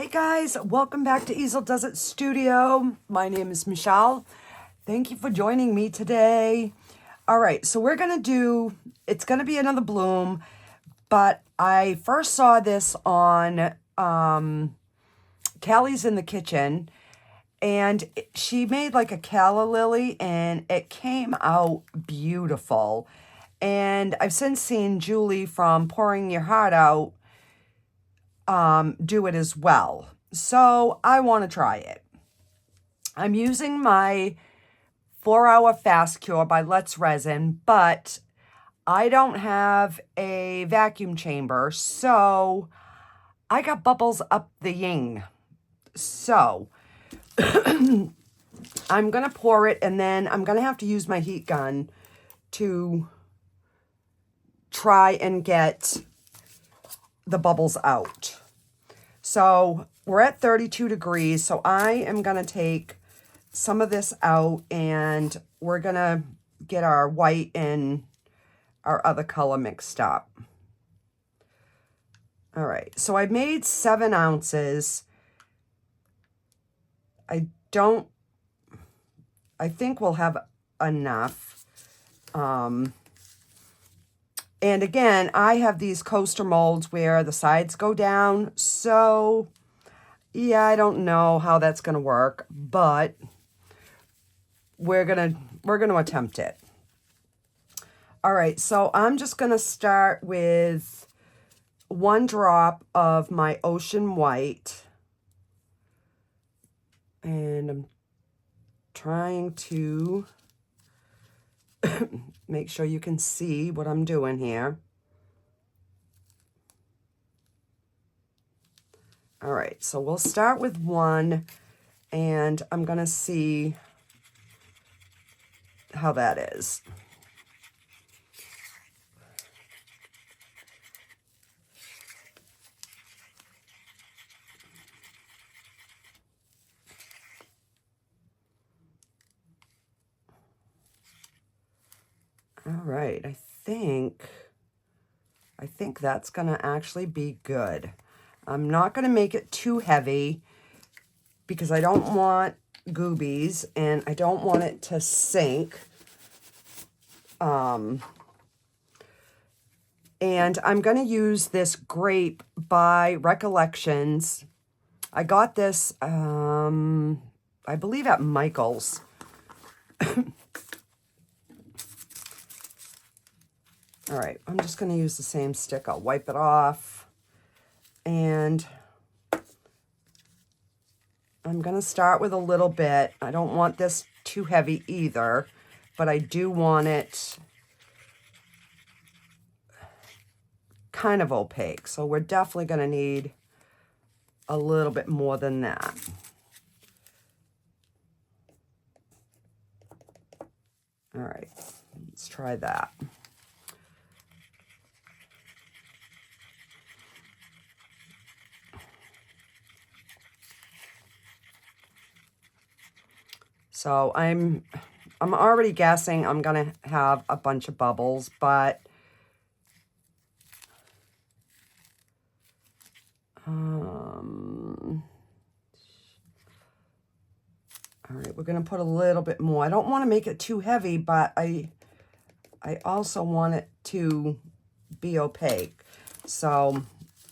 Hey guys, welcome back to Easel Does It Studio. My name is Michelle. Thank you for joining me today. All right, so we're gonna do, it's gonna be another bloom, but I first saw this on Callie's in the Kitchen, and she made like a calla lily, and it came out beautiful. And I've since seen Julie from Pouring Your Heart Out do it as well. So I want to try it. I'm using my 4-hour fast cure by Let's Resin, but I don't have a vacuum chamber, so I got bubbles up the ying. So I'm going to pour it, and then I'm going to have to use my heat gun to try and get the bubbles out. So we're at 32 degrees, so I am going to take some of this out, and we're going to get our white and our other color mixed up. All right, so I made 7 ounces. I think we'll have enough. And again, I have these coaster molds where the sides go down. So, yeah, I don't know how that's going to work, but we're going to attempt it. All right, so I'm just going to start with 1 drop of my Ocean White. And I'm trying to make sure you can see what I'm doing here. All right, so we'll start with 1, and I'm going to see how that is. All right, I think that's going to actually be good. I'm not going to make it too heavy because I don't want goobies and I don't want it to sink. And I'm going to use this grape by Recollections. I got this, I believe at Michael's. All right, I'm just going to use the same stick. I'll wipe it off. And I'm going to start with a little bit. I don't want this too heavy either, but I do want it kind of opaque. So we're definitely going to need a little bit more than that. All right, let's try that. So I'm already guessing I'm going to have a bunch of bubbles, but all right, we're going to put a little bit more. I don't want to make it too heavy, but I also want it to be opaque. So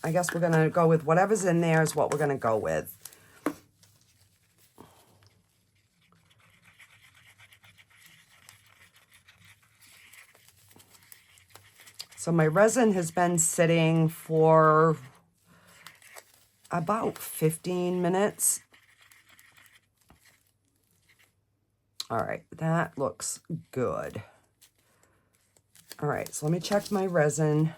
I guess we're going to go with whatever's in there is what we're going to go with. So my resin has been sitting for about 15 minutes. All right, that looks good. All right, so let me check my resin.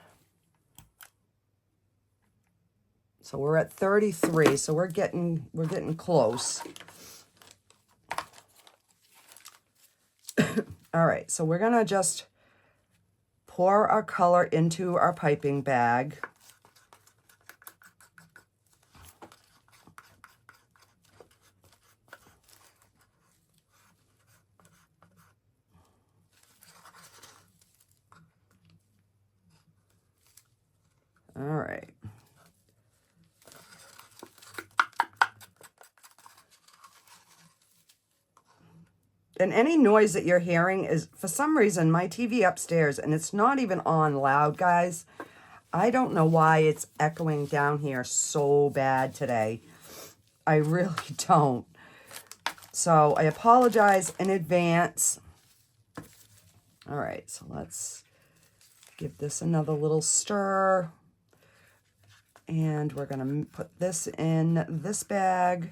So we're at 33, so we're getting close. All right, so we're gonna just pour our color into our piping bag. All right. And any noise that you're hearing is, for some reason, my TV upstairs, and it's not even on loud, guys. I don't know why it's echoing down here so bad today. I really don't. So I apologize in advance. All right, so let's give this another little stir. And we're going to put this in this bag.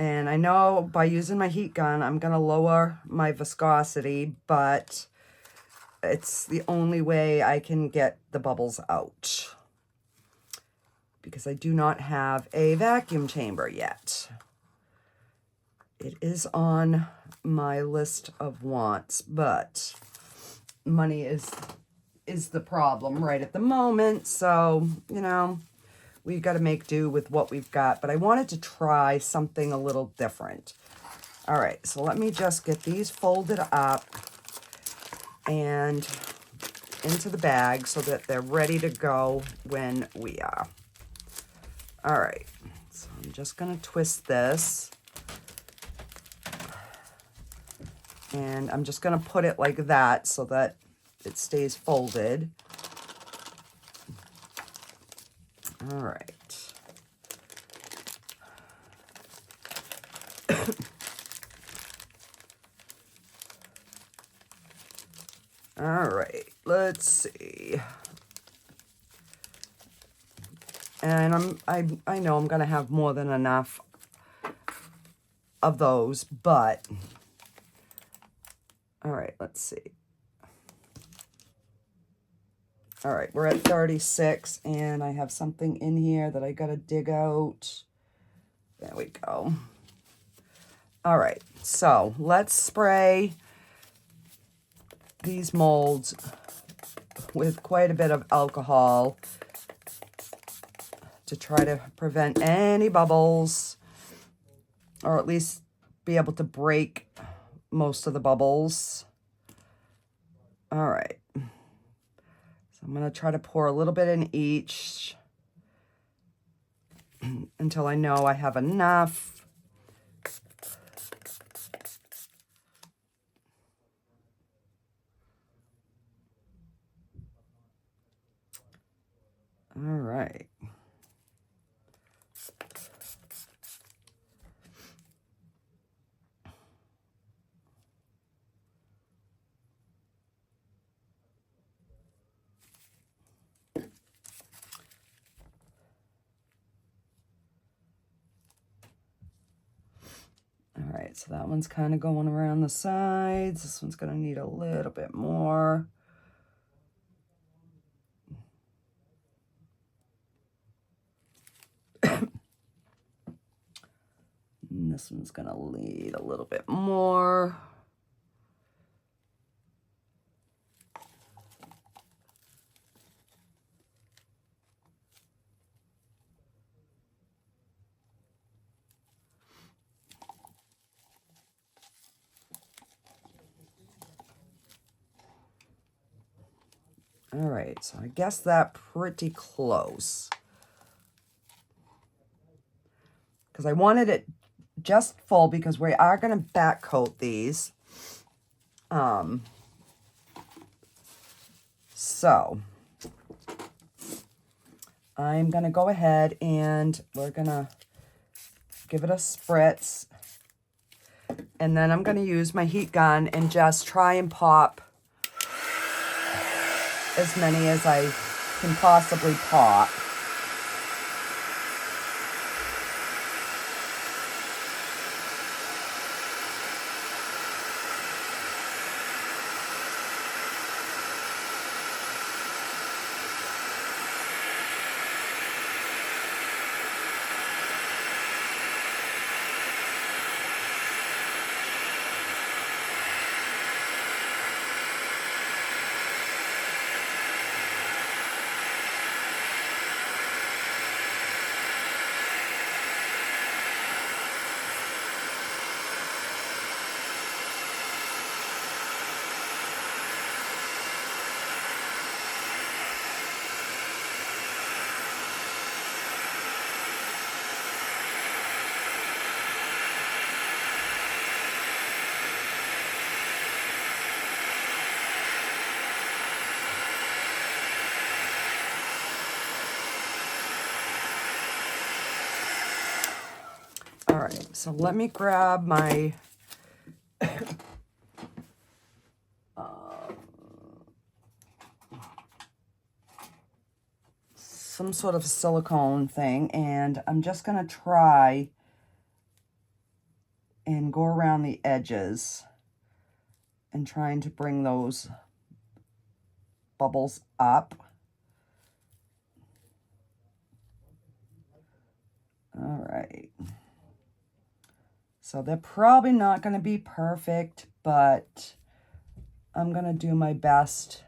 And I know by using my heat gun, I'm going to lower my viscosity, but it's the only way I can get the bubbles out, because I do not have a vacuum chamber yet. It is on my list of wants, but money is the problem right at the moment. So, you know, we've got to make do with what we've got. But I wanted to try something a little different. All right, so let me just get these folded up and into the bag so that they're ready to go when we are. All right, so I'm just going to twist this. And I'm just going to put it like that so that it stays folded. All right. All right, let's see. And I know I'm going to have more than enough of those, but all right, let's see. All right, we're at 36, and I have something in here that I got to dig out. There we go. All right, so let's spray these molds with quite a bit of alcohol to try to prevent any bubbles, or at least be able to break most of the bubbles. All right. So I'm going to try to pour a little bit in each until I know I have enough. All right. All right, so that one's kind of going around the sides. This one's going to need a little bit more. And this one's going to need a little bit more. All right, so I guess that pretty close. Because I wanted it just full, because we are going to back coat these. So I'm going to go ahead and we're going to give it a spritz. And then I'm going to use my heat gun and just try and pop as many as I can possibly pop. So let me grab my some sort of silicone thing, and I'm just going to try and go around the edges and trying to bring those bubbles up. All right. So they're probably not going to be perfect, but I'm going to do my best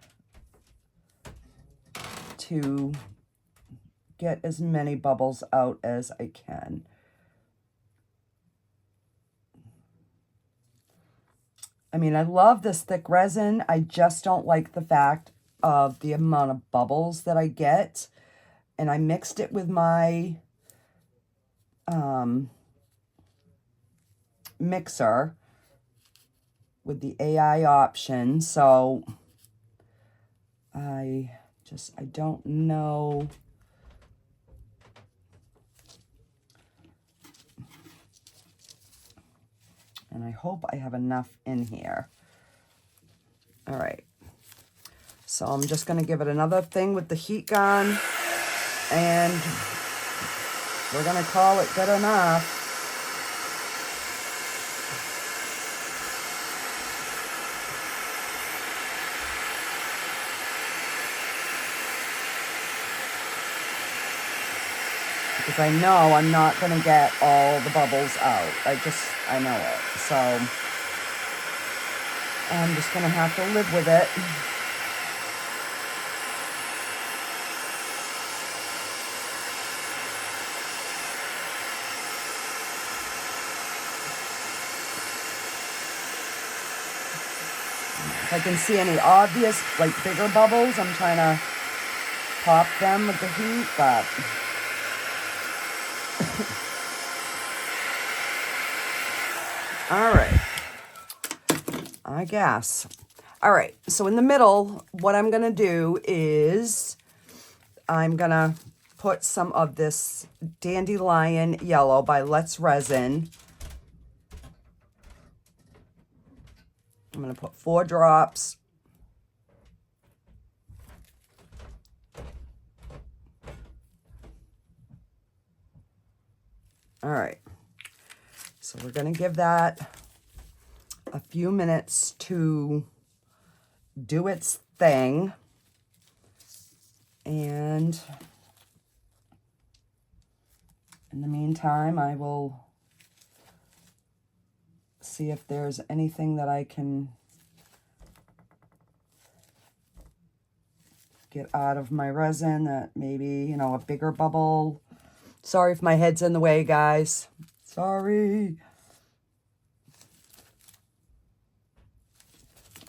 to get as many bubbles out as I can. I mean, I love this thick resin. I just don't like the fact of the amount of bubbles that I get. And I mixed it with my mixer with the AI option. So I don't know. And I hope I have enough in here. All right. So I'm just going to give it another thing with the heat gun. And we're going to call it good enough. Because I know I'm not going to get all the bubbles out. I know it. So I'm just going to have to live with it. If I can see any obvious, like bigger bubbles, I'm trying to pop them with the heat, but all right, I guess. All right, so in the middle, what I'm going to do is I'm going to put some of this Dandelion Yellow by Let's Resin. I'm going to put 4 drops. All right. So we're going to give that a few minutes to do its thing. And in the meantime, I will see if there's anything that I can get out of my resin that maybe, you know, a bigger bubble. Sorry if my head's in the way, guys. Sorry.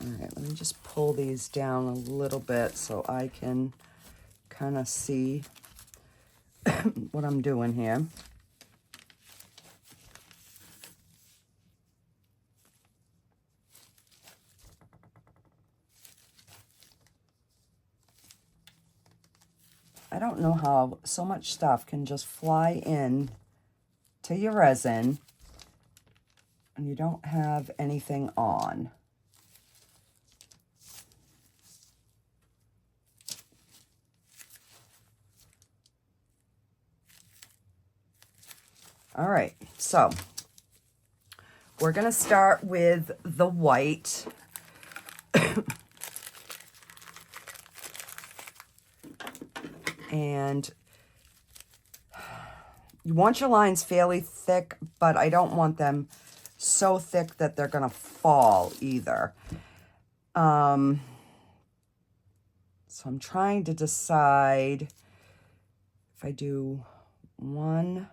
All right, let me just pull these down a little bit so I can kind of see what I'm doing here. I don't know how so much stuff can just fly in to your resin and you don't have anything on. All right, so we're going to start with the white. And you want your lines fairly thick, but I don't want them so thick that they're going to fall either. So I'm trying to decide if I do one.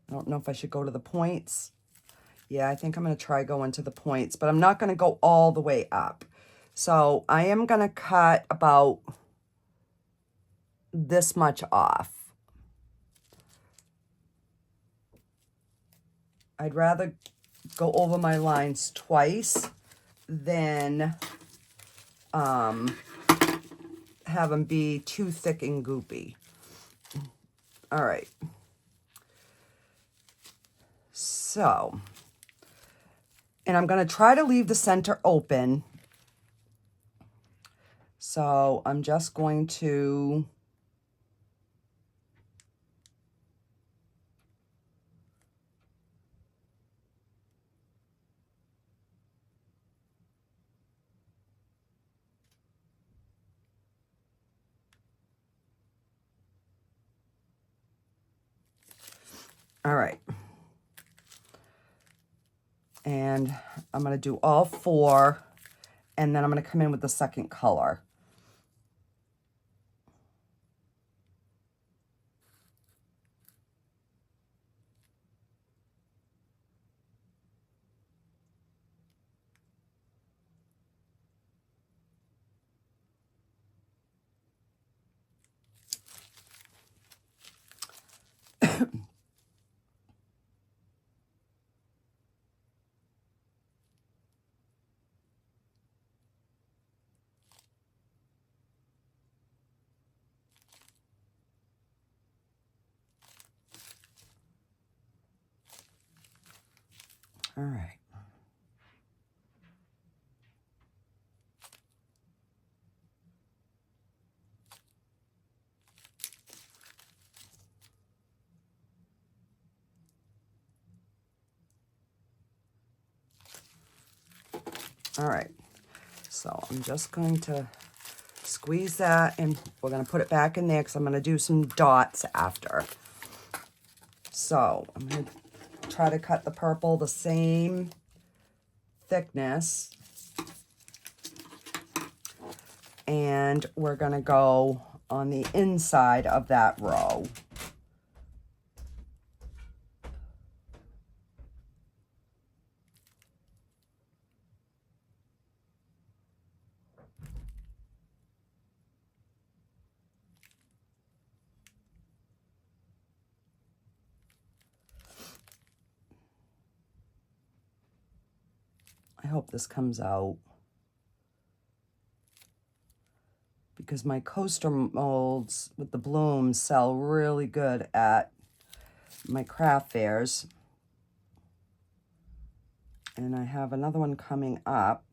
I don't know if I should go to the points. Yeah, I think I'm going to try going to the points, but I'm not going to go all the way up. So I am going to cut about this much off. I'd rather go over my lines twice than have them be too thick and goopy. All right. So, and I'm going to try to leave the center open. So I'm just going to all right. And I'm going to do all 4, and then I'm going to come in with the second color. All right. All right. So I'm just going to squeeze that, and we're going to put it back in there because I'm going to do some dots after. So I'm going to try to cut the purple the same thickness. And we're going to go on the inside of that row. I hope this comes out, because my coaster molds with the blooms sell really good at my craft fairs. And I have another one coming up.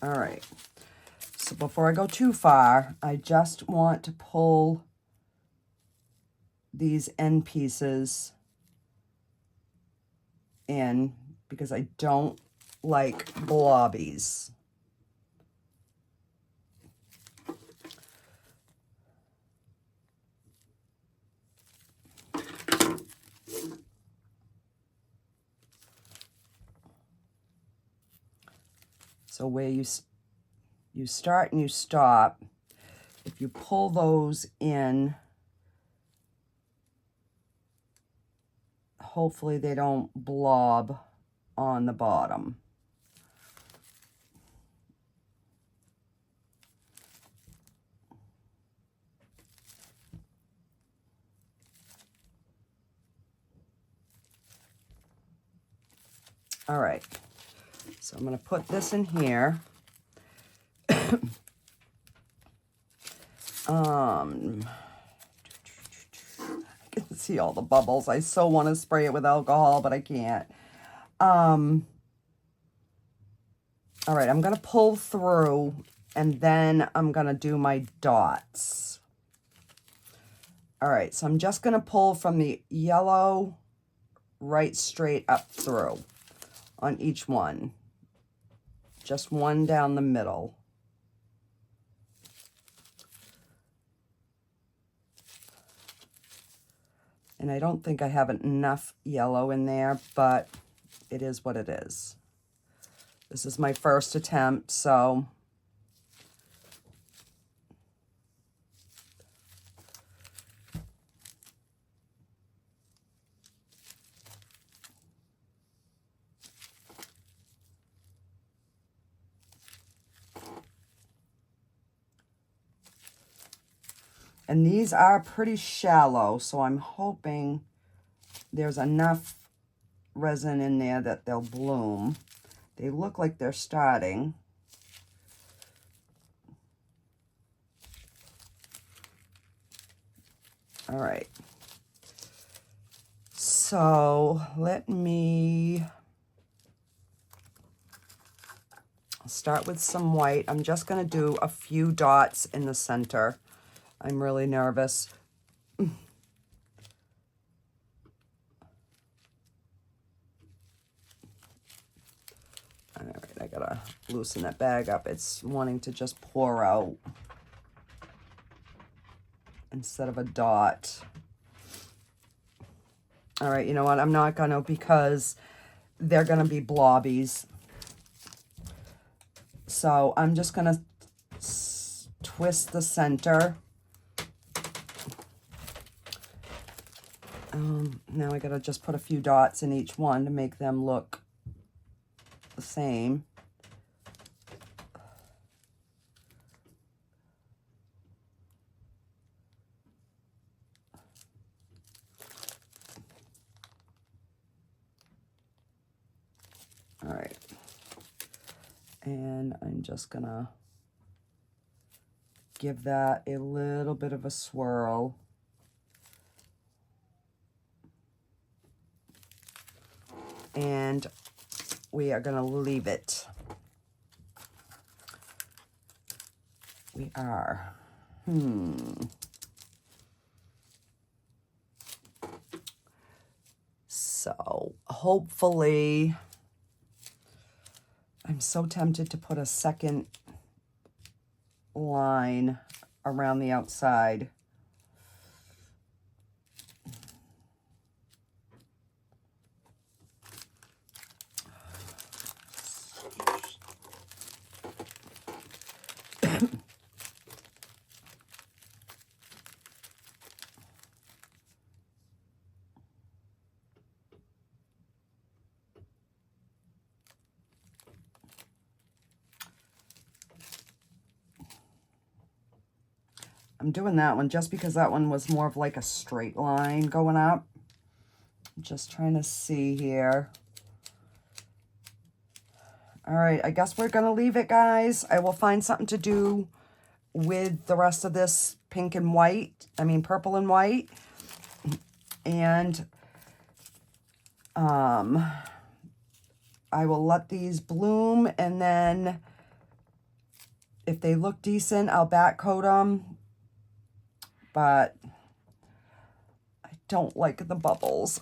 All right, so before I go too far, I just want to pull these end pieces in because I don't like blobbies. So where you start and you stop, if you pull those in, hopefully they don't blob on the bottom. All right, so I'm going to put this in here. I can see all the bubbles. I so want to spray it with alcohol, but I can't. All right, I'm going to pull through, and then I'm going to do my dots. All right, so I'm just going to pull from the yellow right straight up through on each one. Just one down the middle. And I don't think I have enough yellow in there, but it is what it is. This is my first attempt, so And these are pretty shallow, so I'm hoping there's enough resin in there that they'll bloom. They look like they're starting. All right. So let me start with some white. I'm just going to do a few dots in the center. I'm really nervous. All right, I gotta loosen that bag up. It's wanting to just pour out instead of a dot. All right, you know what? I'm not gonna, because they're gonna be blobbies. So I'm just gonna twist the center. Now I gotta just put a few dots in each one to make them look the same. All right. And I'm just gonna give that a little bit of a swirl. And we are gonna leave it. We are. So hopefully, I'm so tempted to put a second line around the outside. I'm doing that one just because that one was more of like a straight line going up. I'm just trying to see here. All right, I guess we're gonna leave it, guys. I will find something to do with the rest of this pink and white, purple and white. And I will let these bloom, and then if they look decent, I'll back coat them. But I don't like the bubbles.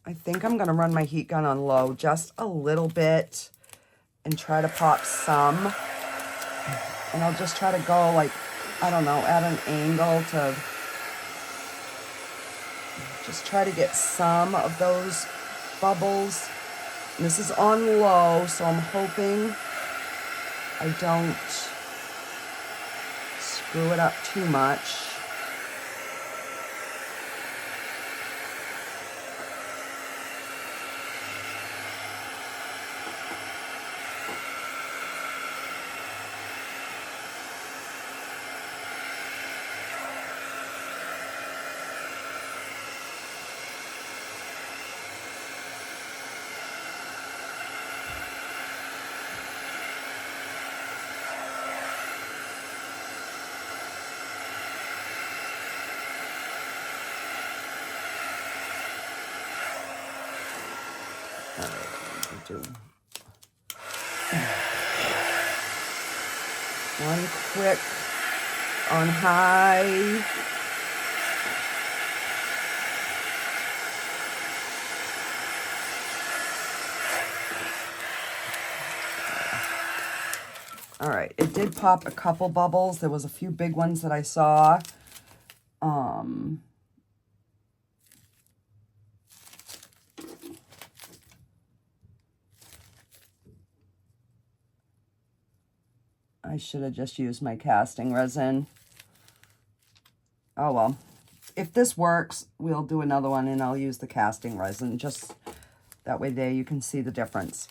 I think I'm gonna run my heat gun on low just a little bit and try to pop some. And I'll just try to go like, I don't know, at an angle to just try to get some of those bubbles. And this is on low, so I'm hoping I don't screw it up too much. One quick on high. All right, it did pop a couple bubbles. There was a few big ones that I saw. I should have just used my casting resin. Oh well. If this works, we'll do another one and I'll use the casting resin. Just that way there you can see the difference.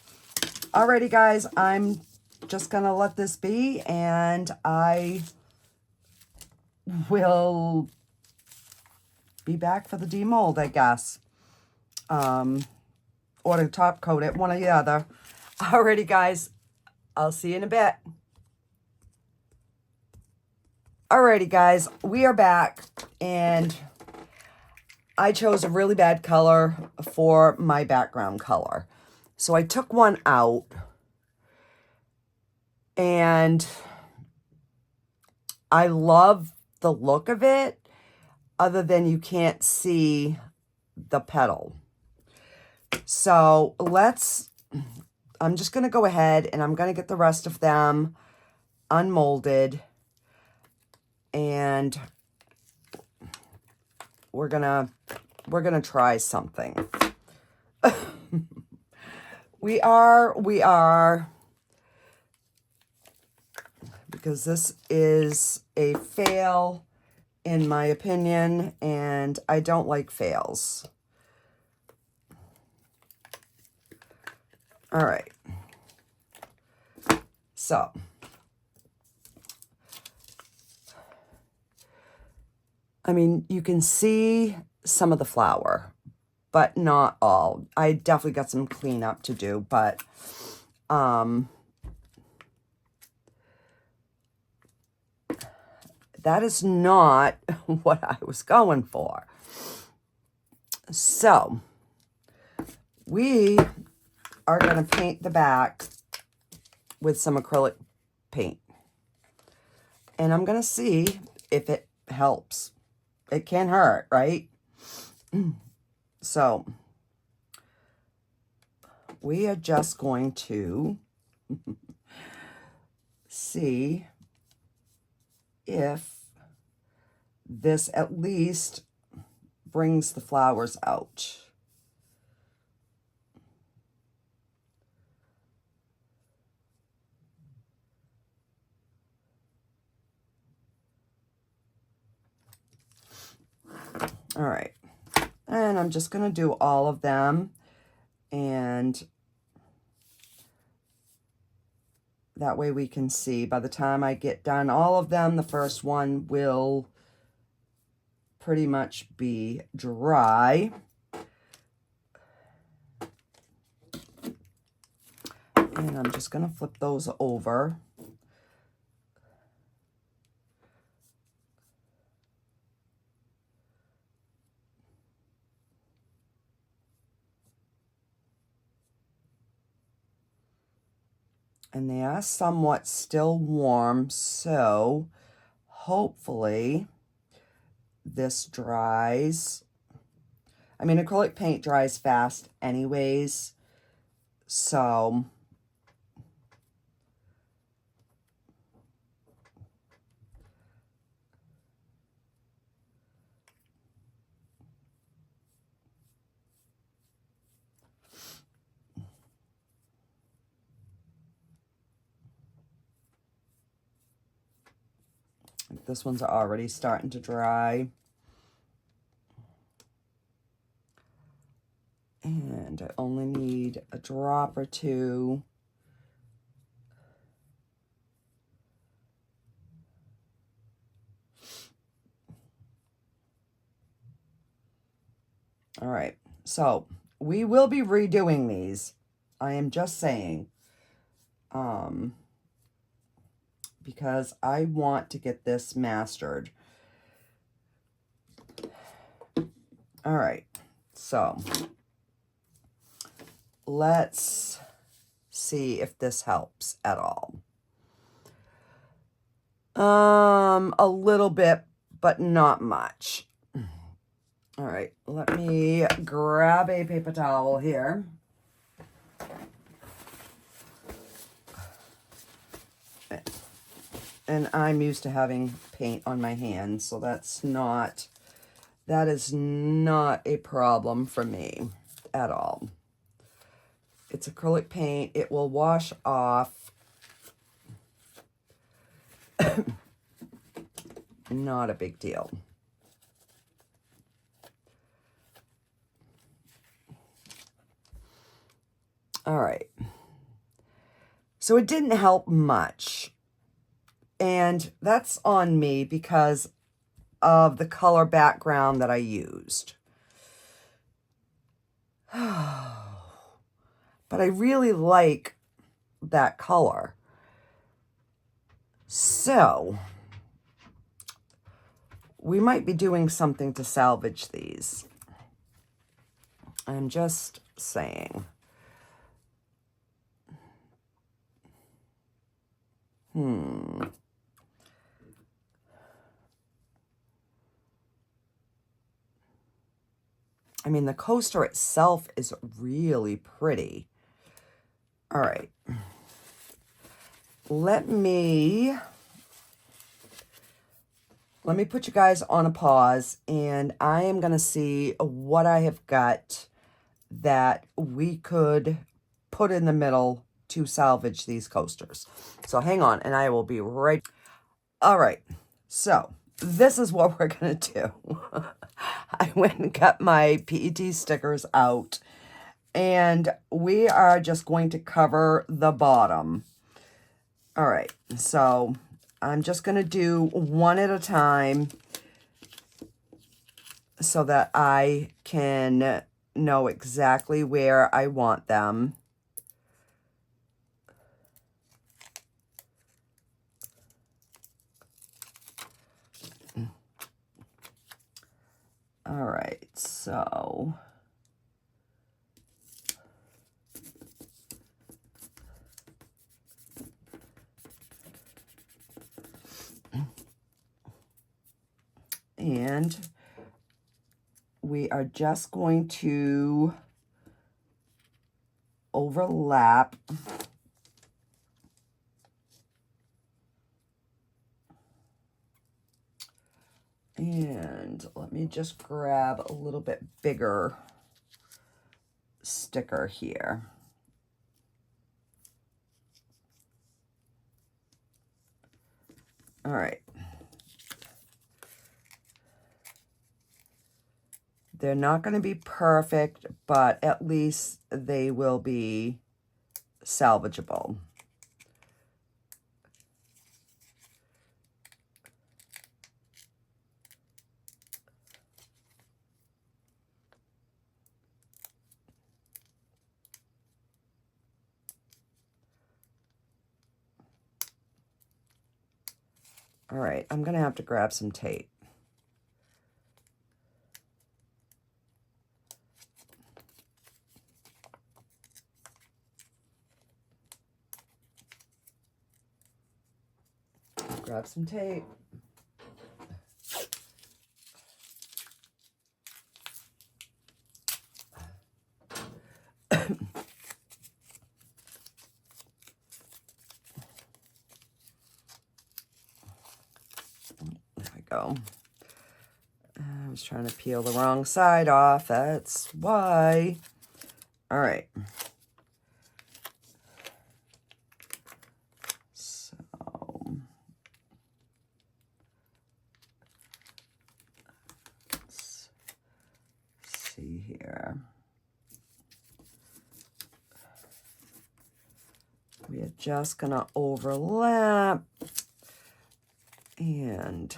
Alrighty guys, I'm just gonna let this be and I will be back for the demold, I guess. Or to top coat it, one or the other. Alrighty, guys. I'll see you in a bit. Alrighty, guys. We are back, and I chose a really bad color for my background color. So I took one out, and I love the look of it, other than you can't see the petal. So I'm just going to go ahead and I'm going to get the rest of them unmolded, and we're going to try something. we are, because this is a fail in my opinion, and I don't like fails. All right. So, I mean, you can see some of the flower, but not all. I definitely got some cleanup to do, but that is not what I was going for. So, we are going to paint the back with some acrylic paint. And I'm going to see if it helps. It can't hurt, right? So, we are just going to see if this at least brings the flowers out. All right, and I'm just going to do all of them, and that way we can see. By the time I get done all of them, the first one will pretty much be dry. And I'm just going to flip those over. And they are somewhat still warm, so hopefully this dries. I mean, acrylic paint dries fast anyways, so this one's already starting to dry. And I only need a drop or two. All right, so we will be redoing these. I am just saying. Because I want to get this mastered. All right, so let's see if this helps at all. A little bit, but not much. All right, let me grab a paper towel here. And I'm used to having paint on my hands, so that is not a problem for me at all. It's acrylic paint. It will wash off. Not a big deal. All right. So it didn't help much. And that's on me because of the color background that I used. But I really like that color. So we might be doing something to salvage these. I'm just saying. I mean, the coaster itself is really pretty. All right. Let me put you guys on a pause, and I am going to see what I have got that we could put in the middle to salvage these coasters. So hang on, and I will be right. All right. So this is what we're going to do. I went and got my PET stickers out, and we are just going to cover the bottom. All right. So I'm just going to do one at a time so that I can know exactly where I want them. All right, so and we are just going to overlap and let me just grab a little bit bigger sticker here. All right. They're not going to be perfect, but at least they will be salvageable. All right, I'm going to have to grab some tape. Grab some tape. There we go. I was trying to peel the wrong side off. That's why. All right. So let's see here. We are just going to overlap and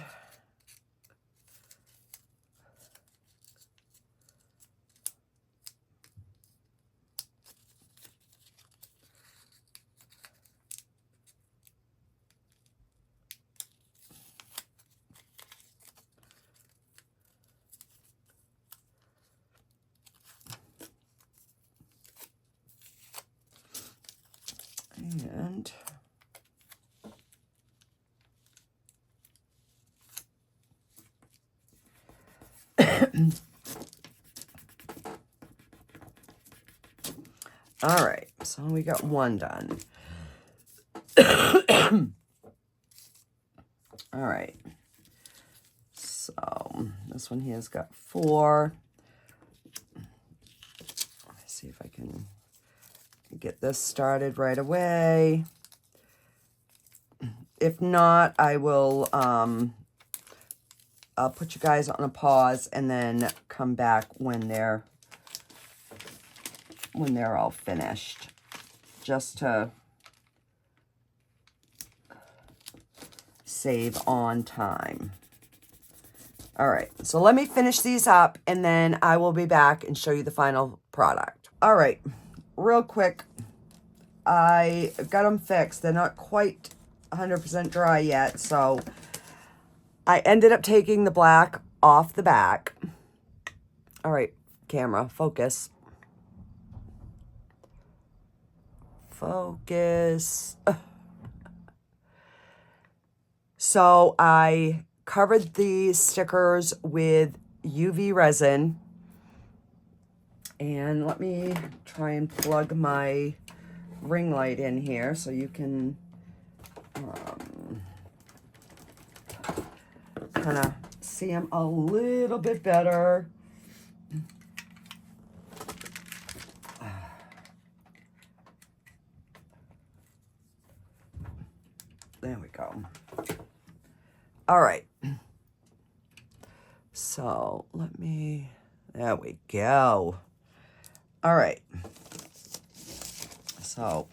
all right, so we got one done. All right, so this one here has got 4. Let me see if I can get this started right away. If not, I will I'll put you guys on a pause and then come back when they're all finished, just to save on time. All right, so let me finish these up and then I will be back and show you the final product. All right, real quick, I got them fixed. They're not quite 100% dry yet, so I ended up taking the black off the back. All right, camera, focus. Focus. So I covered these stickers with UV resin. And let me try and plug my ring light in here so you can kind of see them a little bit better. There we go. All right. So let me, there we go. All right. So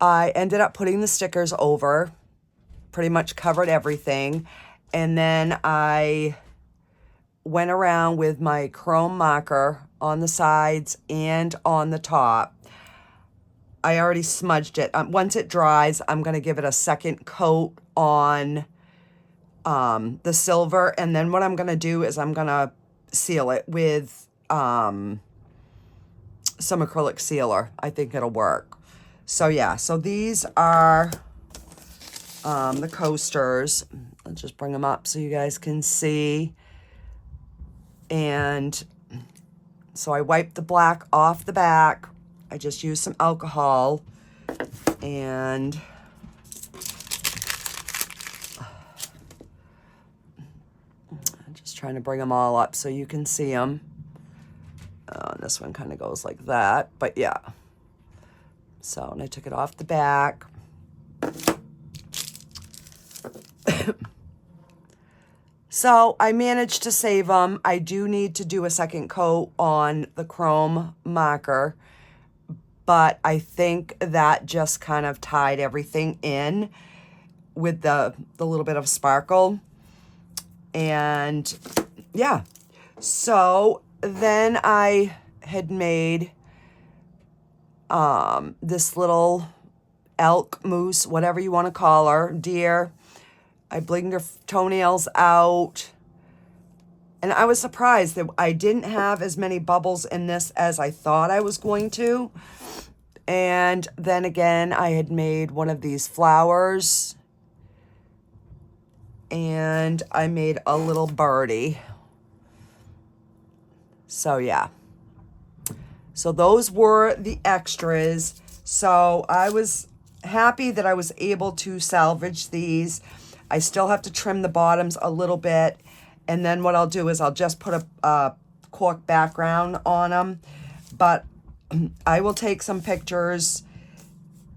I ended up putting the stickers over, pretty much covered everything. And then I went around with my chrome marker on the sides and on the top. I already smudged it. Once it dries, I'm going to give it a second coat on the silver. And then what I'm going to do is I'm going to seal it with some acrylic sealer. I think it'll work. So yeah, so these are the coasters. I'll just bring them up so you guys can see. And so I wiped the black off the back. I just used some alcohol and I'm just trying to bring them all up so you can see them. And this one kind of goes like that, but yeah. So, and I took it off the back. So I managed to save them. I do need to do a second coat on the chrome marker, but I think that just kind of tied everything in with the little bit of sparkle. And yeah, so then I had made this little elk, moose, whatever you want to call her, deer. I blinged her toenails out. And I was surprised that I didn't have as many bubbles in this as I thought I was going to. And then again, I had made one of these flowers. And I made a little birdie. So yeah. So those were the extras. So I was happy that I was able to salvage these. I still have to trim the bottoms a little bit. And then what I'll do is I'll just put a cork background on them. But I will take some pictures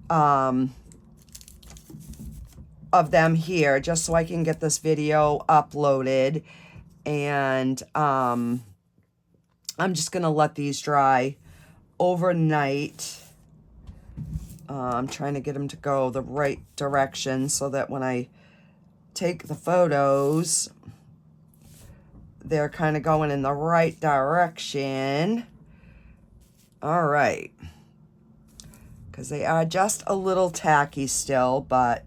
of them here just so I can get this video uploaded. And I'm just going to let these dry overnight. I'm trying to get them to go the right direction so that when I take the photos, they're kind of going in the right direction. All right. Because they are just a little tacky still, but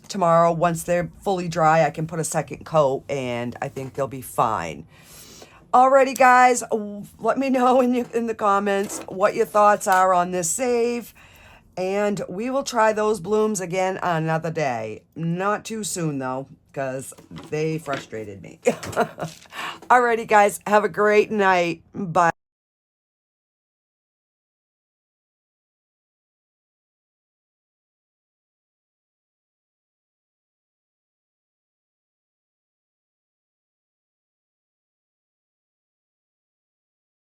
tomorrow, once they're fully dry, I can put a second coat and I think they'll be fine. Alrighty, guys, let me know in the comments what your thoughts are on this save. And we will try those blooms again another day. Not too soon, though, because they frustrated me. Alrighty, guys, have a great night. Bye.